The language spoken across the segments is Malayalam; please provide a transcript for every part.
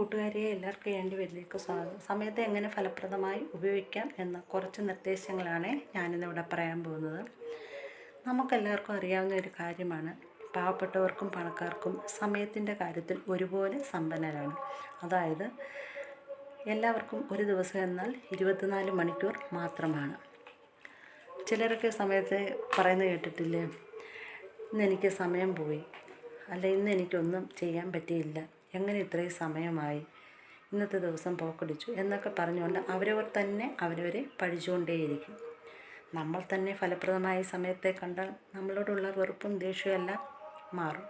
കൂട്ടുകാരെ, എല്ലാവർക്കും എൻ്റെ വീട്ടിലേക്ക് സ്വാഗതം. സമയത്തെ എങ്ങനെ ഫലപ്രദമായി ഉപയോഗിക്കാം എന്ന കുറച്ച് നിർദ്ദേശങ്ങളാണ് ഞാനിന്നിവിടെ പറയാൻ പോകുന്നത്. നമുക്കെല്ലാവർക്കും അറിയാവുന്ന ഒരു കാര്യമാണ്, പാവപ്പെട്ടവർക്കും പണക്കാർക്കും സമയത്തിൻ്റെ കാര്യത്തിൽ ഒരുപോലെ സമ്പന്നരാണ്. അതായത് എല്ലാവർക്കും ഒരു ദിവസം എന്നാൽ 24 മണിക്കൂർ മാത്രമാണ്. ചിലരൊക്കെ സമയത്ത് പറയുന്നത് കേട്ടിട്ടില്ലേ, ഇന്നെനിക്ക് സമയം പോയി, അല്ല ഇന്ന് എനിക്കൊന്നും ചെയ്യാൻ പറ്റിയില്ല, എങ്ങനെ ഇത്രയും സമയമായി, ഇന്നത്തെ ദിവസം പോക്കടിച്ചു എന്നൊക്കെ പറഞ്ഞുകൊണ്ട് അവരവർ തന്നെ അവരവരെ പഴിച്ചുകൊണ്ടേയിരിക്കും. നമ്മൾ തന്നെ ഫലപ്രദമായ സമയത്തെ കണ്ടാൽ നമ്മളോടുള്ള വെറുപ്പും ദേഷ്യവും എല്ലാം മാറും.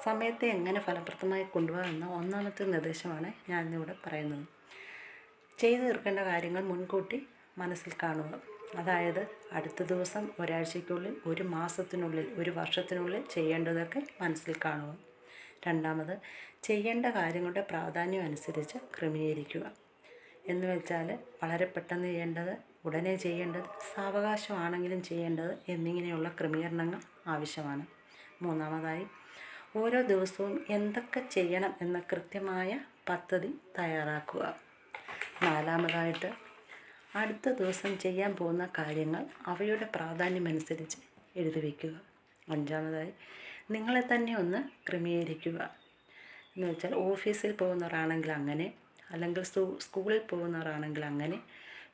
സമയത്തെ എങ്ങനെ ഫലപ്രദമായി കൊണ്ടുപോകാമെന്ന ഒന്നാമത്തെ നിർദ്ദേശമാണ് ഞാനിന്നിവിടെ പറയുന്നത്. ചെയ്തു തീർക്കേണ്ട കാര്യങ്ങൾ മുൻകൂട്ടി മനസ്സിൽ കാണുക. അതായത് അടുത്ത ദിവസം, ഒരാഴ്ചയ്ക്കുള്ളിൽ, ഒരു മാസത്തിനുള്ളിൽ, ഒരു വർഷത്തിനുള്ളിൽ ചെയ്യേണ്ടതൊക്കെ മനസ്സിൽ കാണുക. രണ്ടാമത്, ചെയ്യേണ്ട കാര്യങ്ങളുടെ പ്രാധാന്യം അനുസരിച്ച് ക്രമീകരിക്കുക. എന്ന് വെച്ചാൽ വളരെ പെട്ടെന്ന് ചെയ്യേണ്ടത്, ഉടനെ ചെയ്യേണ്ടത്, സാവകാശമാണെങ്കിലും ചെയ്യേണ്ടത് എന്നിങ്ങനെയുള്ള ക്രമീകരണങ്ങൾ ആവശ്യമാണ്. മൂന്നാമതായി, ഓരോ ദിവസവും എന്തൊക്കെ ചെയ്യണം എന്ന കൃത്യമായ പദ്ധതി തയ്യാറാക്കുക. നാലാമതായിട്ട്, അടുത്ത ദിവസം ചെയ്യാൻ പോകുന്ന കാര്യങ്ങൾ അവയുടെ പ്രാധാന്യമനുസരിച്ച് എഴുതി വയ്ക്കുക. അഞ്ചാമതായി, നിങ്ങളെ തന്നെ ഒന്ന് ക്രമീകരിക്കുക. എന്ന് വെച്ചാൽ ഓഫീസിൽ പോകുന്നവരാണെങ്കിൽ അങ്ങനെ, അല്ലെങ്കിൽ സ്കൂളിൽ പോകുന്നവരാണെങ്കിൽ അങ്ങനെ,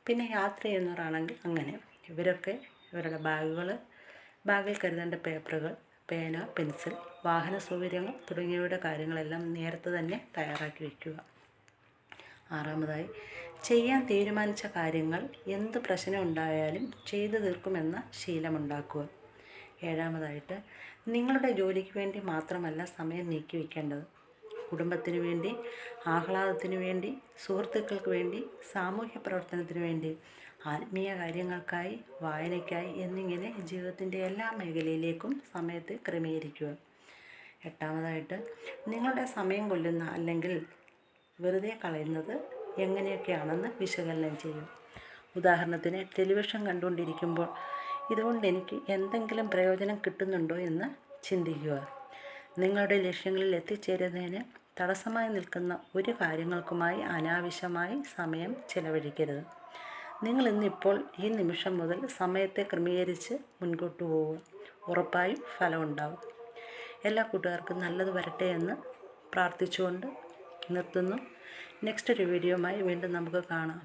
പിന്നെ യാത്ര ചെയ്യുന്നവരാണെങ്കിൽ അങ്ങനെ. ഇവരൊക്കെ ഇവരുടെ ബാഗിൽ കരുതേണ്ട പേപ്പറുകൾ, പേന, പെൻസിൽ, വാഹന സൗകര്യങ്ങൾ തുടങ്ങിയവയുടെ കാര്യങ്ങളെല്ലാം നേരത്തെ തന്നെ തയ്യാറാക്കി വയ്ക്കുക. ആറാമതായി, ചെയ്യാൻ തീരുമാനിച്ച കാര്യങ്ങൾ എന്ത് പ്രശ്നം ഉണ്ടായാലും ചെയ്തു തീർക്കുമെന്ന ശീലമുണ്ടാക്കുക. ഏഴാമതായിട്ട്, നിങ്ങളുടെ ജോലിക്ക് വേണ്ടി മാത്രമല്ല സമയം നീക്കി വയ്ക്കേണ്ടത്. കുടുംബത്തിന് വേണ്ടി, ആഹ്ലാദത്തിന് വേണ്ടി, സുഹൃത്തുക്കൾക്ക് വേണ്ടി, സാമൂഹ്യ പ്രവർത്തനത്തിന് വേണ്ടി, ആത്മീയ കാര്യങ്ങൾക്കായി, വായനയ്ക്കായി എന്നിങ്ങനെ ജീവിതത്തിൻ്റെ എല്ലാ മേഖലയിലേക്കും സമയത്തെ ക്രമീകരിക്കുക. എട്ടാമതായിട്ട്, നിങ്ങളുടെ സമയം കൊല്ലുന്ന അല്ലെങ്കിൽ വെറുതെ കളയുന്നത് എങ്ങനെയൊക്കെയാണെന്ന് വിശകലനം ചെയ്യും. ഉദാഹരണത്തിന്, ടെലിവിഷൻ കണ്ടുകൊണ്ടിരിക്കുമ്പോൾ ഇതുകൊണ്ട് എനിക്ക് എന്തെങ്കിലും പ്രയോജനം കിട്ടുന്നുണ്ടോ എന്ന് ചിന്തിക്കുക. നിങ്ങളുടെ ലക്ഷ്യങ്ങളിൽ എത്തിച്ചേരുന്നതിന് തടസ്സമായി നിൽക്കുന്ന ഒരു കാര്യങ്ങൾക്കുമായി അനാവശ്യമായി സമയം ചിലവഴിക്കരുത്. നിങ്ങൾ ഇന്നിപ്പോൾ ഈ നിമിഷം മുതൽ സമയത്തെ ക്രമീകരിച്ച് മുൻപോട്ട് പോവുക. ഉറപ്പായും ഫലമുണ്ടാവും. എല്ലാ കൂട്ടുകാർക്കും നല്ലത് വരട്ടെ എന്ന് പ്രാർത്ഥിച്ചുകൊണ്ട് നിർത്തുന്നു. നെക്സ്റ്റ് ഒരു വീഡിയോയുമായി വീണ്ടും നമുക്ക് കാണാം.